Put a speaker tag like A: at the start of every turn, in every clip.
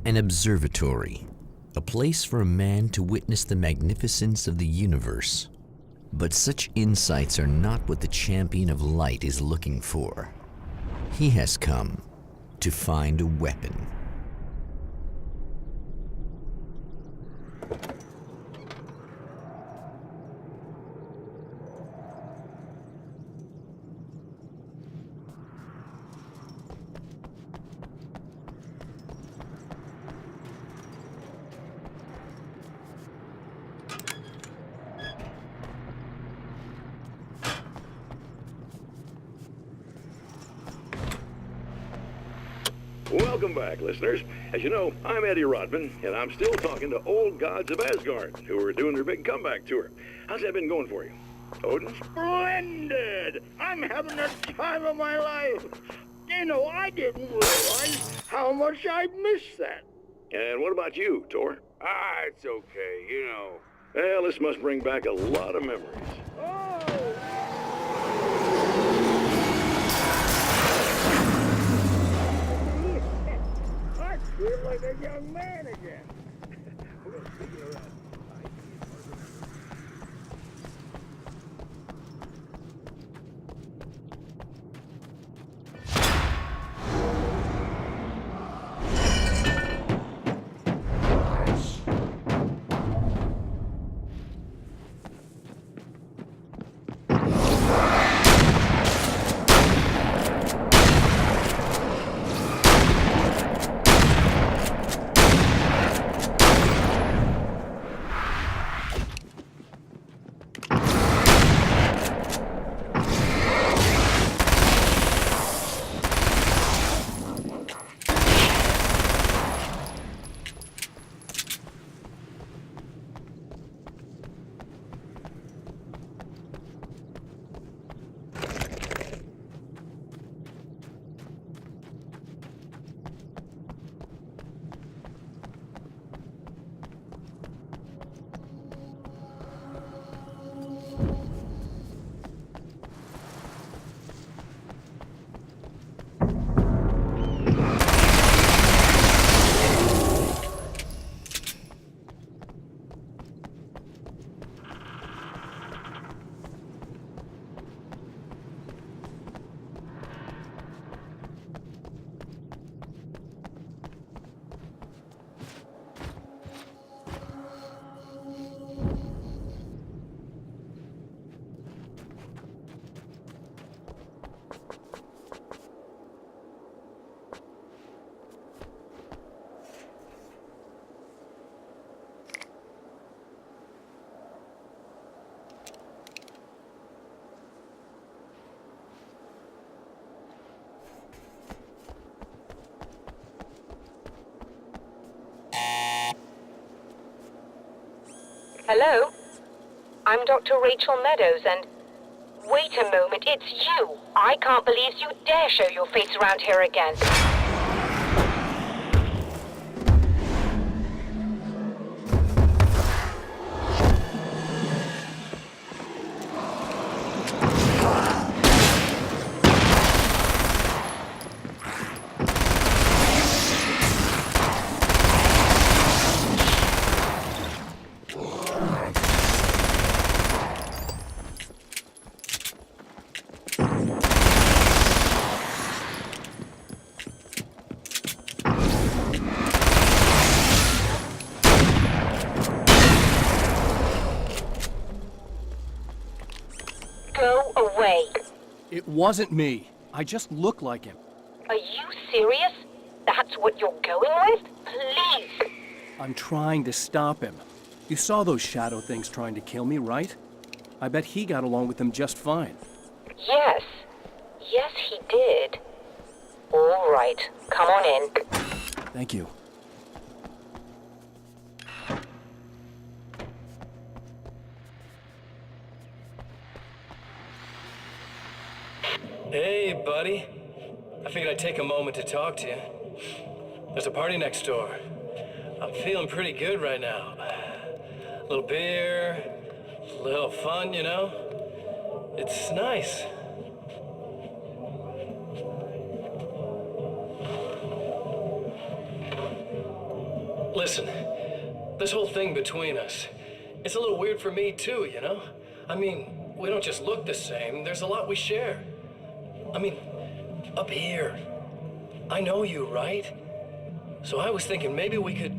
A: An observatory, a place for a man to witness the magnificence of the universe. But such insights are not what the champion of light is looking for. He has come to find a weapon.
B: Welcome back, listeners. As you know, I'm Eddie Rodman, and I'm still talking to old gods of Asgard, who are doing their big comeback tour. How's that been going for you? Odin?
C: Splendid! I'm having the time of my life. You know, I didn't realize how much I missed that.
B: And what about you, Tor?
D: It's okay, you know.
B: Well, this must bring back a lot of memories.
C: Oh! I feel like a young man again. We'll figure it out.
E: Hello? I'm Dr. Rachel Meadows, and... Wait a moment, it's you! I can't believe you dare show your face around here again. Go away.
F: It wasn't me. I just look like him.
E: Are you serious? That's what you're going with? Please!
F: I'm trying to stop him. You saw those shadow things trying to kill me, right? I bet he got along with them just fine.
E: Yes. Yes, he did. All right. Come on in.
F: Thank you.
G: Hey, buddy. I figured I'd take a moment to talk to you. There's a party next door. I'm feeling pretty good right now. A little beer, a little fun, you know? It's nice. Listen, this whole thing between us, it's a little weird for me too, you know? I mean, we don't just look the same, there's a lot we share. I mean, up here, I know you, right? So I was thinking maybe we could...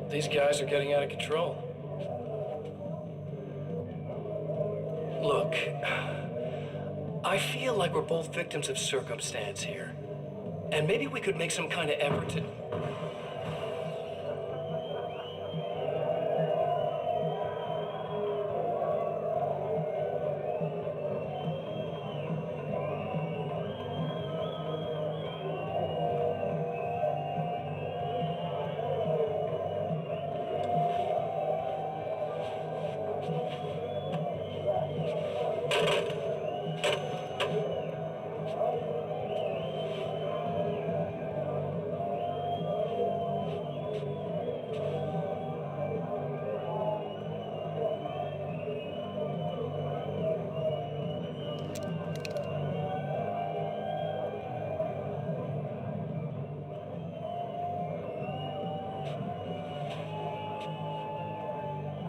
G: These guys are getting out of control. Look, I feel like we're both victims of circumstance here. And maybe we could make some kind of effort to...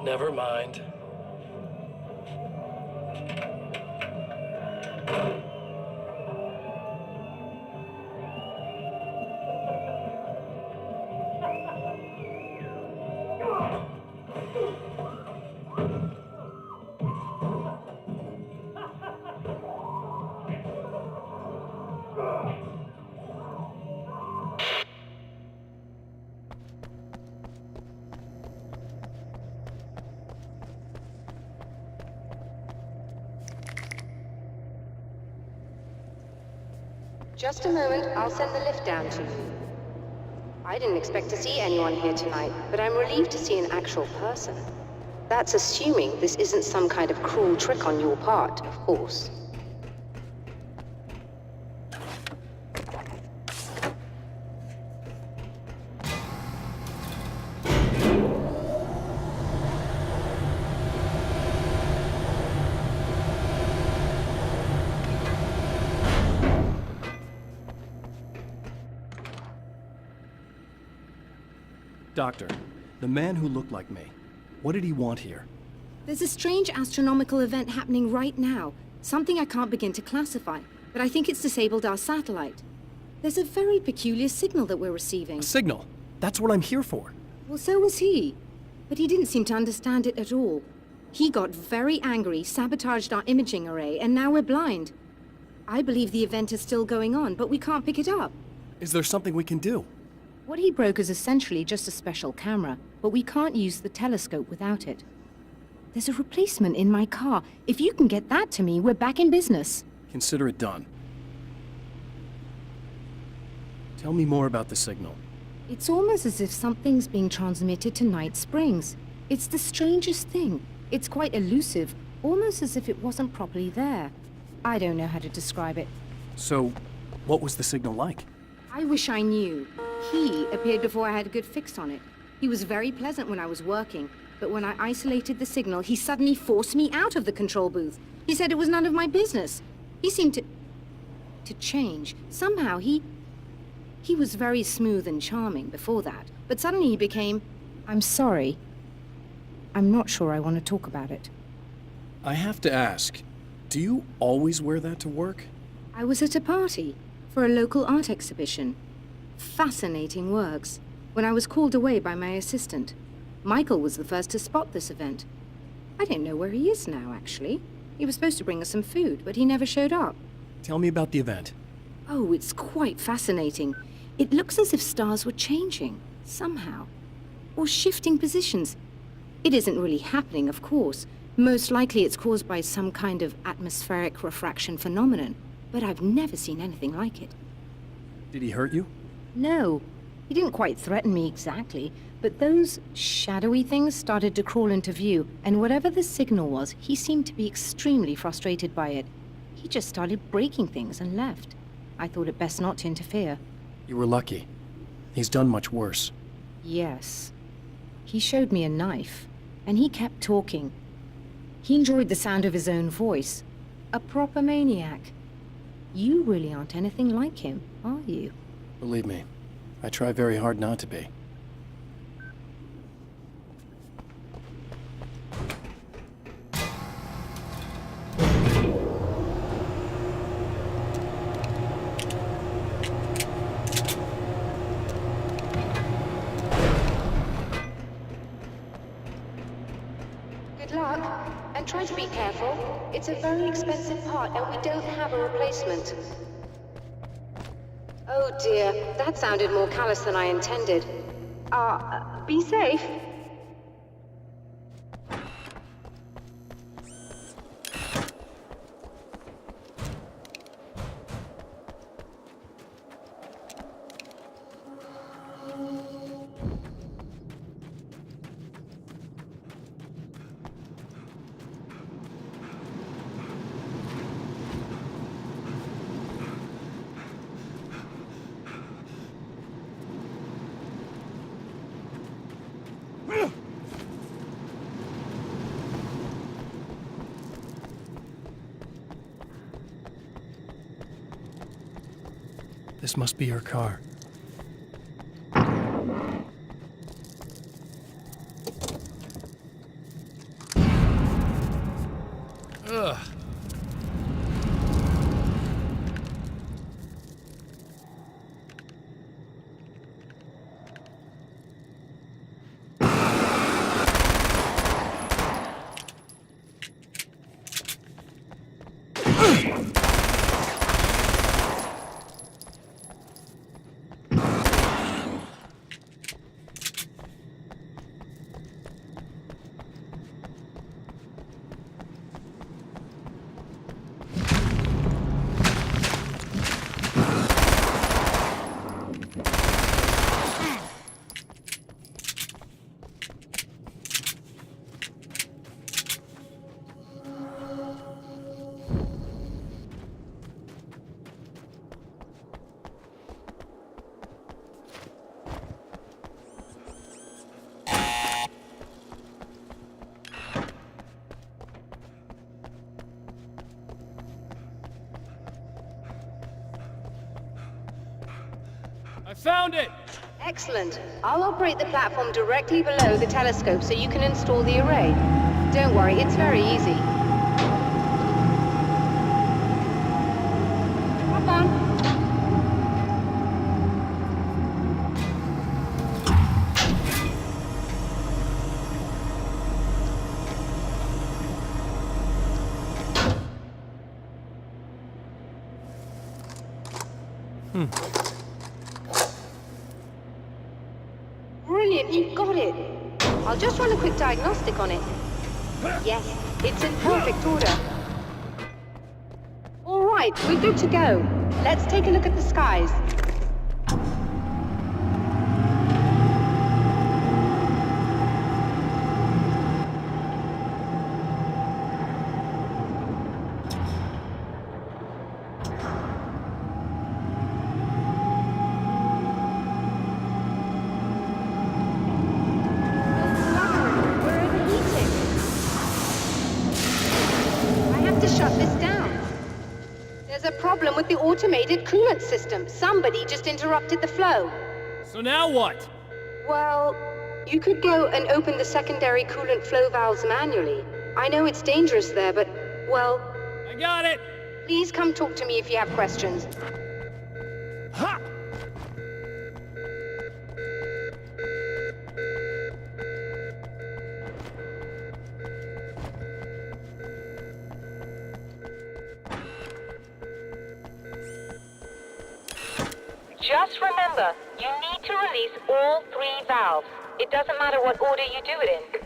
G: Never mind.
E: Just a moment, I'll send the lift down to you. I didn't expect to see anyone here tonight, but I'm relieved to see an actual person. That's assuming this isn't some kind of cruel trick on your part, of course.
F: Doctor, the man who looked like me, what did he want here?
H: There's a strange astronomical event happening right now. Something I can't begin to classify, but I think it's disabled our satellite. There's a very peculiar signal that we're receiving.
F: A signal? That's what I'm here for.
H: Well, so was he. But he didn't seem to understand it at all. He got very angry, sabotaged our imaging array, and now we're blind. I believe the event is still going on, but we can't pick it up.
F: Is there something we can do?
H: What he broke is essentially just a special camera, but we can't use the telescope without it. There's a replacement in my car. If you can get that to me, we're back in business.
F: Consider it done. Tell me more about the signal.
H: It's almost as if something's being transmitted to Night Springs. It's the strangest thing. It's quite elusive, almost as if it wasn't properly there. I don't know how to describe it.
F: So, what was the signal like?
H: I wish I knew. He appeared before I had a good fix on it. He was very pleasant when I was working, but when I isolated the signal, he suddenly forced me out of the control booth. He said it was none of my business. He seemed to change. Somehow he was very smooth and charming before that, but suddenly he became, I'm sorry. I'm not sure I want to talk about it.
F: I have to ask, do you always wear that to work?
H: I was at a party for a local art exhibition. Fascinating works. When I was called away by my assistant, Michael was the first to spot this event. I don't know where he is now, actually. He was supposed to bring us some food, but he never showed up.
F: Tell me about the event.
H: Oh, it's quite fascinating. It looks as if stars were changing, somehow. Or shifting positions. It isn't really happening, of course. Most likely it's caused by some kind of atmospheric refraction phenomenon, but I've never seen anything like it.
F: Did he hurt you?
H: No. He didn't quite threaten me exactly, but those shadowy things started to crawl into view, and whatever the signal was, he seemed to be extremely frustrated by it. He just started breaking things and left. I thought it best not to interfere.
F: You were lucky. He's done much worse.
H: Yes. He showed me a knife, and he kept talking. He enjoyed the sound of his own voice. A proper maniac. You really aren't anything like him, are you?
F: Believe me, I try very hard not to be.
E: Good luck, and try to be careful. It's a very expensive part, and we don't have a replacement. Oh dear, that sounded more callous than I intended. Be safe.
F: This must be her car. Ugh.
G: I found it!
E: Excellent. I'll operate the platform directly below the telescope so you can install the array. Don't worry, it's very easy. Hop on. Brilliant, you got it. I'll just run a quick diagnostic on it. Yes, it's in perfect order. All right, we're good to go. Let's take a look at the skies. With the automated coolant system. Somebody just interrupted the flow.
G: So now what?
E: Well, you could go and open the secondary coolant flow valves manually. I know it's dangerous there, but, well...
G: I got it!
E: Please come talk to me if you have questions.
G: Ha!
I: Just remember, you need to release all 3 valves. It doesn't matter what order you do it in.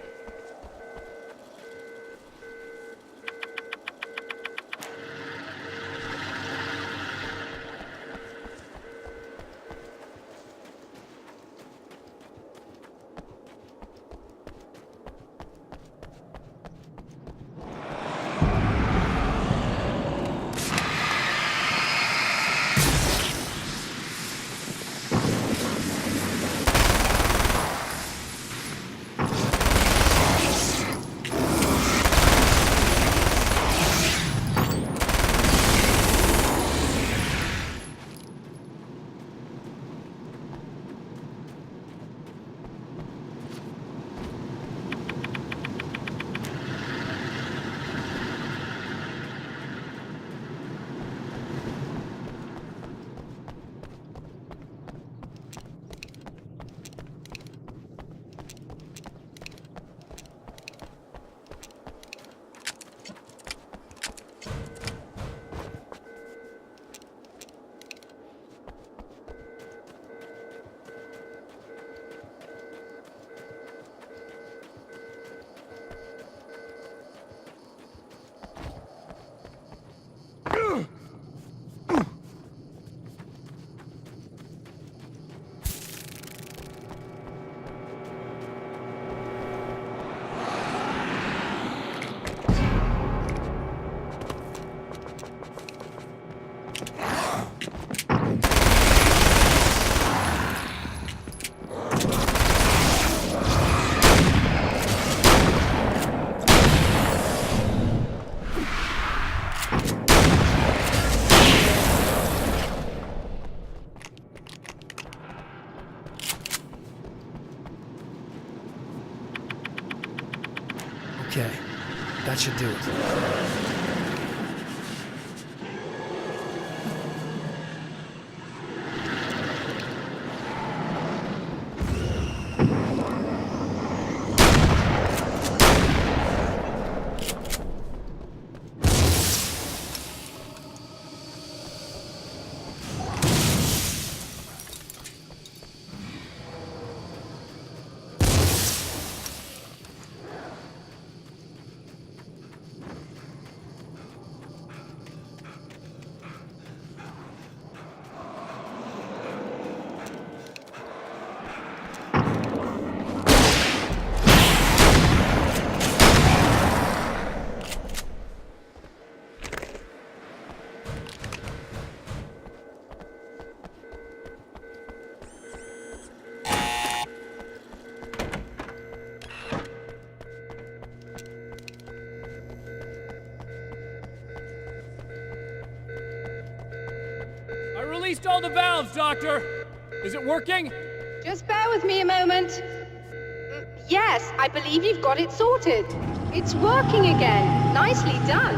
F: Okay, that should do it.
G: Released all the valves, Doctor! Is it working?
E: Just bear with me a moment. Yes, I believe you've got it sorted. It's working again. Nicely done.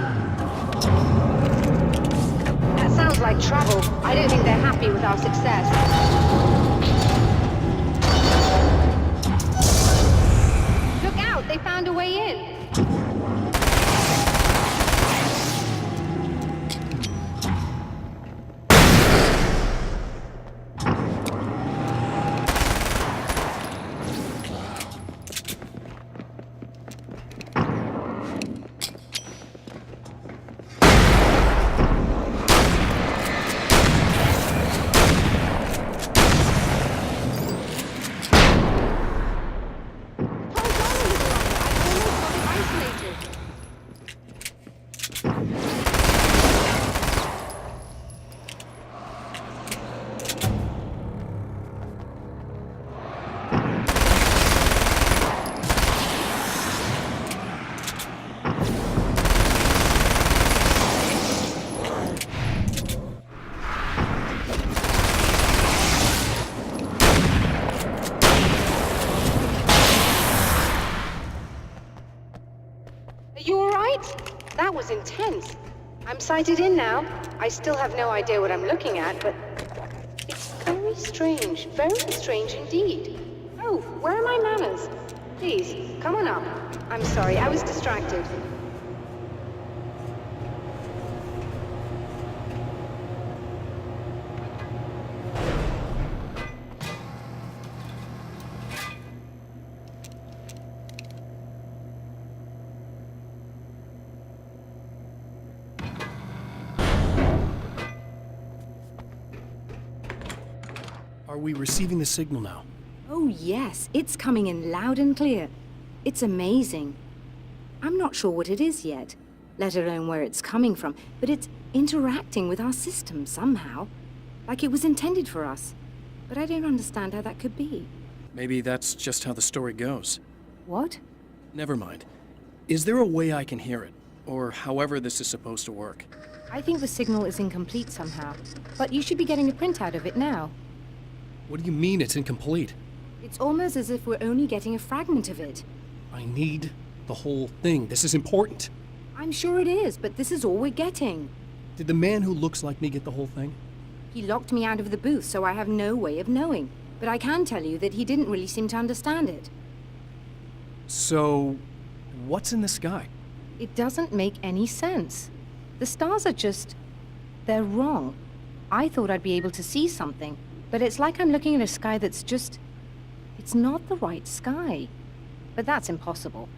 E: That sounds like trouble. I don't think they're happy with our success. Look out, they found a way in. That was intense. I'm sighted in now. I still have no idea what I'm looking at, but it's very strange indeed. Oh, where are my manners? Please, come on up. I'm sorry, I was distracted.
F: Are we receiving the signal now?
H: Oh yes, it's coming in loud and clear. It's amazing. I'm not sure what it is yet, let alone where it's coming from, but it's interacting with our system somehow, like it was intended for us. But I don't understand how that could be.
F: Maybe that's just how the story goes.
H: What?
F: Never mind. Is there a way I can hear it? Or however this is supposed to work?
H: I think the signal is incomplete somehow, but you should be getting a printout of it now.
F: What do you mean it's incomplete?
H: It's almost as if we're only getting a fragment of it.
F: I need the whole thing. This is important.
H: I'm sure it is, but this is all we're getting.
F: Did the man who looks like me get the whole thing?
H: He locked me out of the booth, so I have no way of knowing. But I can tell you that he didn't really seem to understand it.
F: So, what's in the sky?
H: It doesn't make any sense. The stars are just... they're wrong. I thought I'd be able to see something, but it's like I'm looking at a sky that's just... it's not the right sky. But that's impossible.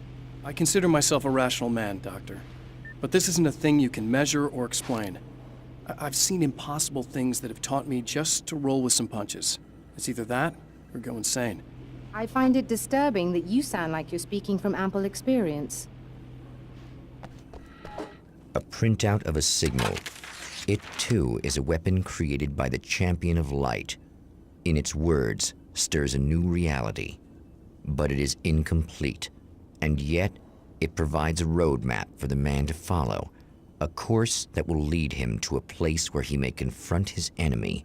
F: I consider myself a rational man, Doctor. But this isn't a thing you can measure or explain. I've seen impossible things that have taught me just to roll with some punches. It's either that or go insane.
H: I find it disturbing that you sound like you're speaking from ample experience.
A: A printout of a signal. It, too, is a weapon created by the champion of light. In its words, stirs a new reality. But it is incomplete, and yet it provides a roadmap for the man to follow, a course that will lead him to a place where he may confront his enemy